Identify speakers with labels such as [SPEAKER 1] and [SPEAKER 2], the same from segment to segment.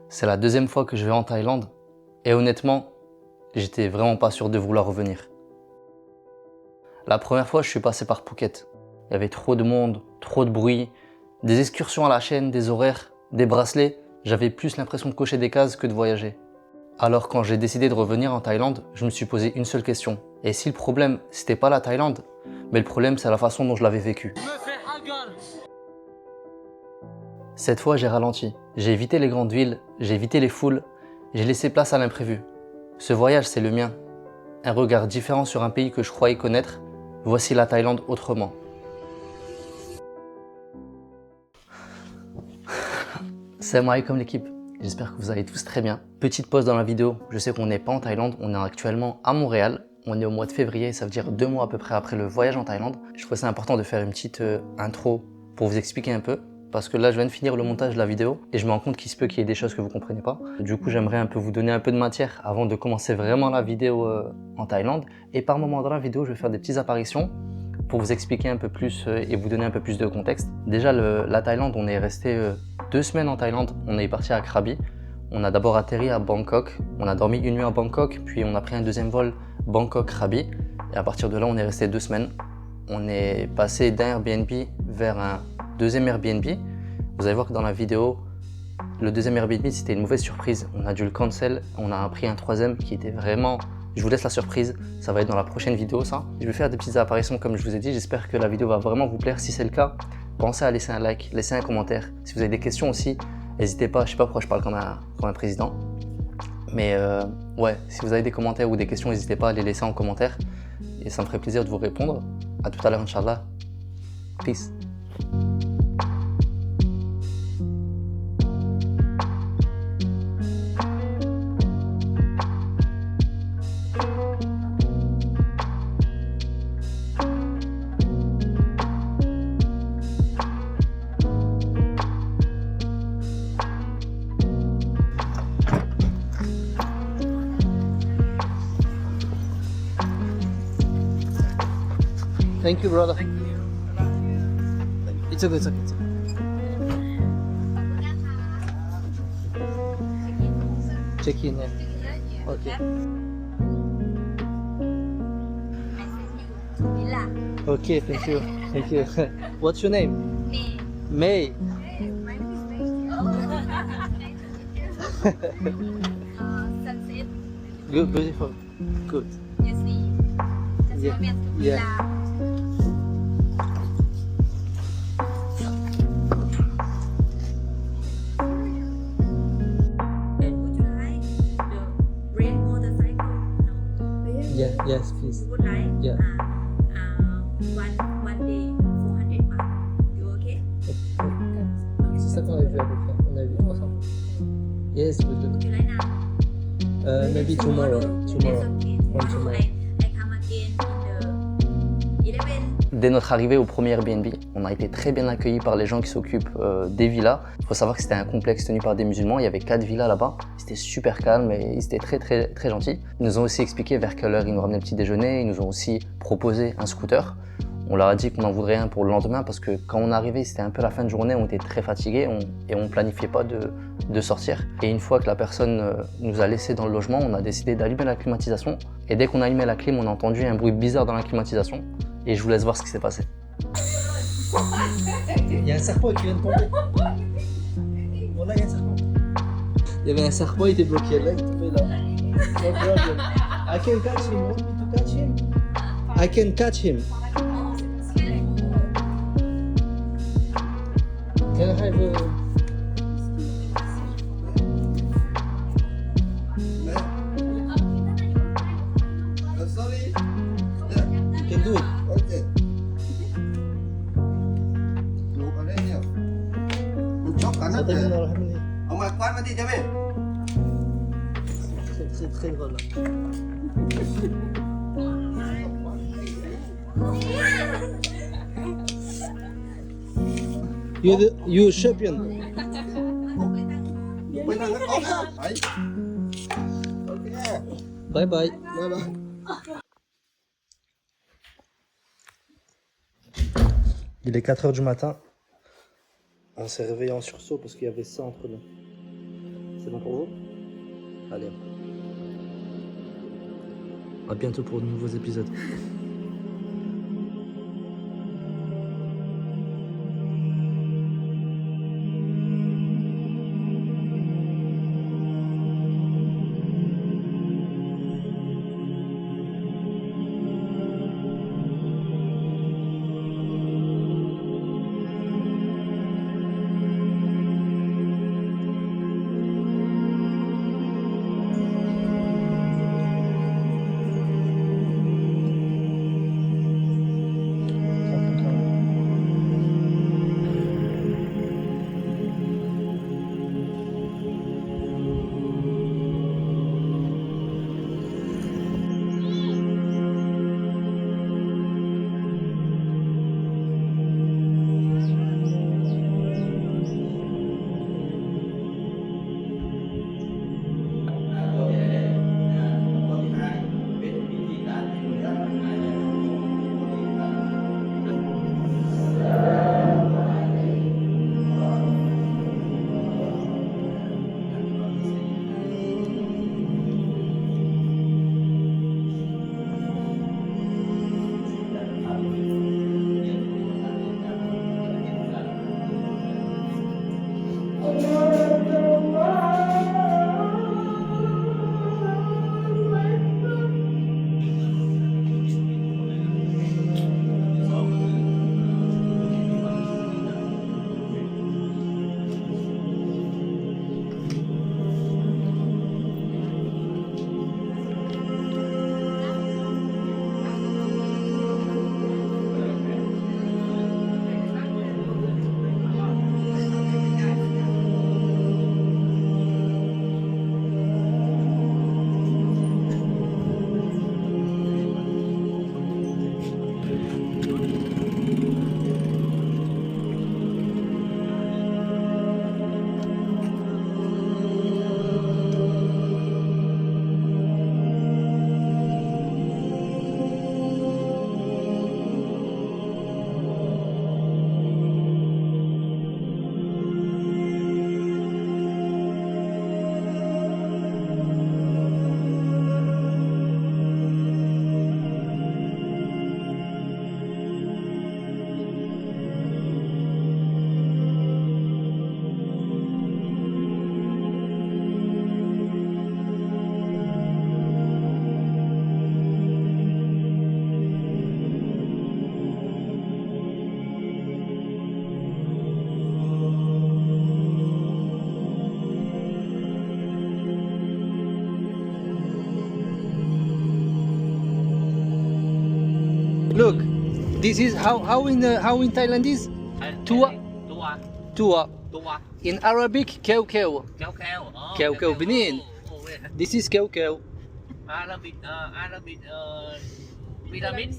[SPEAKER 1] C'est la deuxième fois que je vais en Thaïlande et honnêtement, j'étais vraiment pas sûr de vouloir revenir. La première fois, je suis passé par Phuket. Il y avait trop de monde, trop de bruit, des excursions à la chaîne, des horaires, des bracelets. J'avais plus l'impression de cocher des cases que de voyager. Alors quand j'ai décidé de revenir en Thaïlande, je me suis posé une seule question. Et si le problème, c'était pas la Thaïlande, mais le problème, c'est la façon dont je l'avais vécu. Cette fois, j'ai ralenti. J'ai évité les grandes villes, j'ai évité les foules, j'ai laissé place à l'imprévu. Ce voyage, c'est le mien. Un regard différent sur un pays que je croyais connaître. Voici la Thaïlande autrement. Salam alaikum l'équipe, j'espère que vous allez tous très bien. Petite pause dans la vidéo, je sais qu'on n'est pas en Thaïlande, on est actuellement à Montréal. On est au mois de février, ça veut dire 2 mois à peu près après le voyage en Thaïlande. Je trouvais ça important de faire une petite intro pour vous expliquer un peu. Parce que là, je viens de finir le montage de la vidéo et je me rends compte qu'il se peut qu'il y ait des choses que vous ne comprenez pas. Du coup, j'aimerais un peu vous donner un peu de matière avant de commencer vraiment la vidéo en Thaïlande. Et par moment dans la vidéo, je vais faire des petites apparitions pour vous expliquer un peu plus et vous donner un peu plus de contexte. Déjà, la Thaïlande, on est resté 2 semaines en Thaïlande. On est parti à Krabi. On a d'abord atterri à Bangkok. On a dormi une nuit à Bangkok, puis on a pris un deuxième vol Bangkok-Krabi. Et à partir de là, on est resté 2 semaines. On est passé d'un Airbnb vers un deuxième Airbnb. Vous allez voir que dans la vidéo, le deuxième Airbnb, c'était une mauvaise surprise. On a dû le cancel. On a pris un troisième qui était vraiment... Je vous laisse la surprise, ça va être dans la prochaine vidéo ça. Je vais faire des petites apparitions comme je vous ai dit, j'espère que la vidéo va vraiment vous plaire. Si c'est le cas, pensez à laisser un like, laisser un commentaire. Si vous avez des questions aussi, n'hésitez pas, je sais pas pourquoi je parle comme un président. Mais ouais, si vous avez des commentaires ou des questions, n'hésitez pas à les laisser en commentaire. Et ça me ferait plaisir de vous répondre. À tout à l'heure, Inch'Allah. Peace. Thank you, brother. Thank you. It's okay, it's okay, it's okay. Check in, yeah. Okay. Okay, thank you. Thank you. What's your name? May. May.
[SPEAKER 2] My name is May. Sunset.
[SPEAKER 1] Good, beautiful. Good.
[SPEAKER 2] You see. Just
[SPEAKER 1] Yeah.
[SPEAKER 2] moment.
[SPEAKER 1] Yeah.
[SPEAKER 2] Would you like the red motorcycle? No.
[SPEAKER 1] Yeah, yes, please.
[SPEAKER 2] You would like?
[SPEAKER 1] Yeah. Ah.
[SPEAKER 2] One day, 400 baht. You okay?
[SPEAKER 1] C'est ça qu'on avait vu à peu près. On avait vu ensemble. Yes, we do.
[SPEAKER 2] Would you like now?
[SPEAKER 1] Maybe tomorrow. Tomorrow.
[SPEAKER 2] Yes, okay.
[SPEAKER 1] From tomorrow.
[SPEAKER 2] I come again in the 11.
[SPEAKER 1] Dès notre arrivée au premier Airbnb, on a été très bien accueillis par les gens qui s'occupent des villas. Il faut savoir que c'était un complexe tenu par des musulmans, il y avait 4 villas là-bas. C'était super calme et ils étaient très gentils. Ils nous ont aussi expliqué vers quelle heure ils nous ramenaient le petit déjeuner, ils nous ont aussi proposé un scooter. On leur a dit qu'on en voudrait un pour le lendemain parce que quand on arrivait, c'était un peu la fin de journée, on était très fatigués et on planifiait pas de sortir. Et une fois que la personne nous a laissés dans le logement, on a décidé d'allumer la climatisation. Et dès qu'on a allumé la clim, on a entendu un bruit bizarre dans la climatisation. Et je vous laisse voir ce qui s'est passé. Il y a un serpent qui vient de tomber. Voilà, il y a un serpent. Il y avait un serpent, il était bloqué là, il est tombé là. No problem. I can catch him. Want me to catch him? I can catch him. Can I have a...
[SPEAKER 3] Sorry.
[SPEAKER 1] You can do it.
[SPEAKER 3] Okay. Luộc ở đây nhiều. Một chốc cả
[SPEAKER 1] Ça
[SPEAKER 3] nắp
[SPEAKER 1] t'aime
[SPEAKER 3] này.
[SPEAKER 1] dans la hamini.
[SPEAKER 3] Ông ngoại quan mà đi cho bên.
[SPEAKER 1] Très drôle là. You're champion.
[SPEAKER 3] Bên thằng nó ốp á. Đấy. Ok.
[SPEAKER 1] Bye bye.
[SPEAKER 3] Bye bye.
[SPEAKER 1] Il est 4 h du matin. On s'est réveillé en sursaut parce qu'il y avait ça entre nous. C'est bon pour vous? Allez. À bientôt pour de nouveaux épisodes. Look, this is how in Thailand is tua tua. In Arabic keo keo. Keo keo benin. This is keo keo.
[SPEAKER 4] Arabic, pyramid?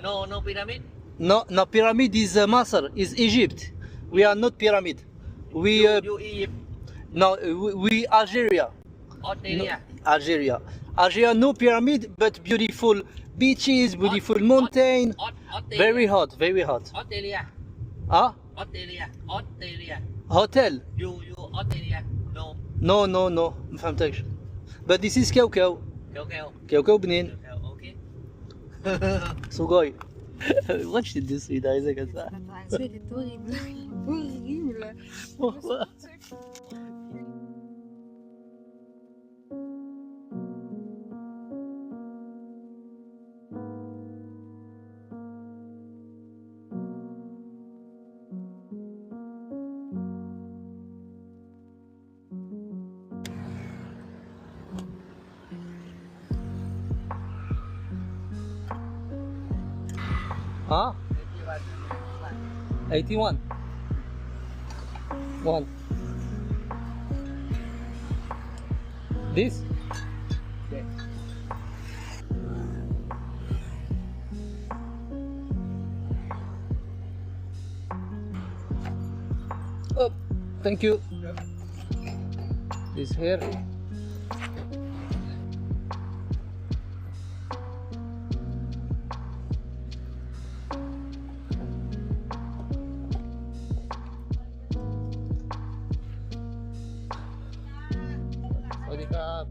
[SPEAKER 4] No pyramid.
[SPEAKER 1] No pyramid is Masr, is Egypt. We are not pyramid. We
[SPEAKER 4] You Egypt,
[SPEAKER 1] no we Algeria.
[SPEAKER 4] Australia.
[SPEAKER 1] Algeria. Algeria no pyramid but beautiful beaches, beautiful mountain.
[SPEAKER 4] Australia.
[SPEAKER 1] Very hot, very hot.
[SPEAKER 4] Australia.
[SPEAKER 1] Ah,
[SPEAKER 4] Australia.
[SPEAKER 1] hotel.
[SPEAKER 4] You Australia. No.
[SPEAKER 1] No, ما فهمتكش. But this is كاو كاو. كاو كاو بنين.
[SPEAKER 4] Okay.
[SPEAKER 1] سوغاي. Watch this video, Isaac.
[SPEAKER 2] C'est horrible. Horrible.
[SPEAKER 1] Pourquoi? Huh? 81. One. This?
[SPEAKER 4] Okay.
[SPEAKER 1] Oh, thank you. This here.
[SPEAKER 3] วัสดีครับ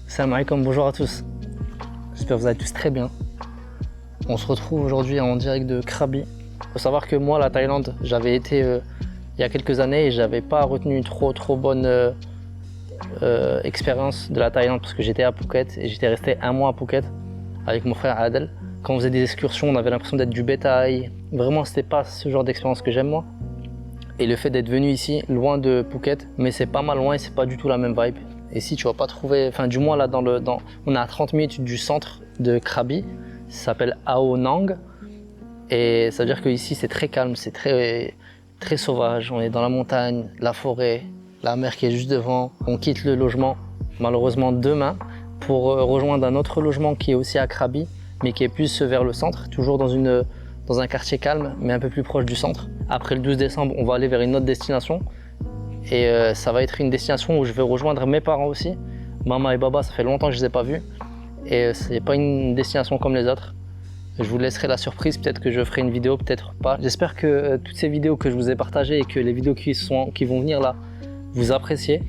[SPEAKER 1] Salam alaikum, bonjour à tous. J'espère que vous allez tous très bien. On se retrouve aujourd'hui en direct de Krabi. Il faut savoir que moi, la Thaïlande, j'avais été il y a quelques années et j'avais pas retenu une trop bonne expérience de la Thaïlande parce que j'étais à Phuket et j'étais resté un mois à Phuket avec mon frère Adel. Quand on faisait des excursions, on avait l'impression d'être du bétail. Vraiment, c'était pas ce genre d'expérience que j'aime moi. Et le fait d'être venu ici, loin de Phuket, mais c'est pas mal loin et c'est pas du tout la même vibe. Et si tu vas pas trouver, enfin du moins là on est à 30 minutes du centre de Krabi, ça s'appelle Ao Nang. Et ça veut dire qu'ici c'est très calme, c'est très sauvage, on est dans la montagne, la forêt, la mer qui est juste devant. On quitte le logement malheureusement demain pour rejoindre un autre logement qui est aussi à Krabi, mais qui est plus vers le centre, toujours dans un quartier calme, mais un peu plus proche du centre. Après le 12 décembre, on va aller vers une autre destination. Et ça va être une destination où je vais rejoindre mes parents aussi. Maman et Baba, ça fait longtemps que je les ai pas vus. Et c'est pas une destination comme les autres. Je vous laisserai la surprise, peut-être que je ferai une vidéo, peut-être pas. J'espère que toutes ces vidéos que je vous ai partagées et que les vidéos qui vont venir là, vous appréciez.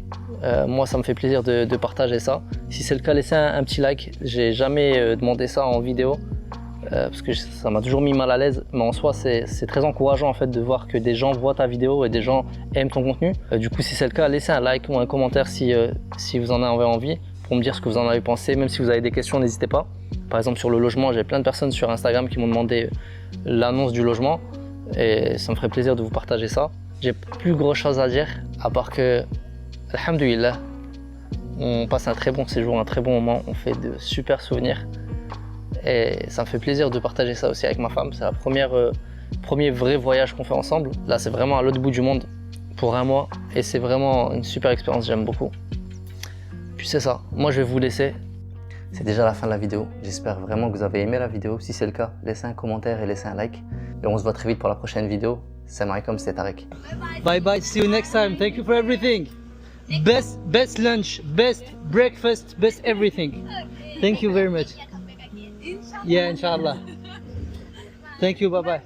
[SPEAKER 1] Moi, ça me fait plaisir de partager ça. Si c'est le cas, laissez un petit like. J'ai jamais demandé ça en vidéo. Parce que ça m'a toujours mis mal à l'aise, mais en soi c'est très encourageant en fait de voir que des gens voient ta vidéo et des gens aiment ton contenu. Du coup, si c'est le cas, laissez un like ou un commentaire si vous en avez envie pour me dire ce que vous en avez pensé. Même si vous avez des questions, n'hésitez pas. Par exemple sur le logement, j'ai plein de personnes sur Instagram qui m'ont demandé l'annonce du logement et ça me ferait plaisir de vous partager ça. J'ai plus grand chose à dire à part que alhamdoulilah, on passe un très bon séjour, un très bon moment, on fait de super souvenirs. Et ça me fait plaisir de partager ça aussi avec ma femme. C'est le premier vrai voyage qu'on fait ensemble. Là, c'est vraiment à l'autre bout du monde pour un mois. Et c'est vraiment une super expérience, j'aime beaucoup. Puis c'est ça, moi je vais vous laisser. C'est déjà la fin de la vidéo. J'espère vraiment que vous avez aimé la vidéo. Si c'est le cas, laissez un commentaire et laissez un like. Et on se voit très vite pour la prochaine vidéo. Salam alaikum, c'était Tarek.
[SPEAKER 4] Bye bye, see you next time. Thank you for everything. Best lunch, best breakfast, best everything. Thank you very much. Yeah, inshallah. Thank you, bye bye.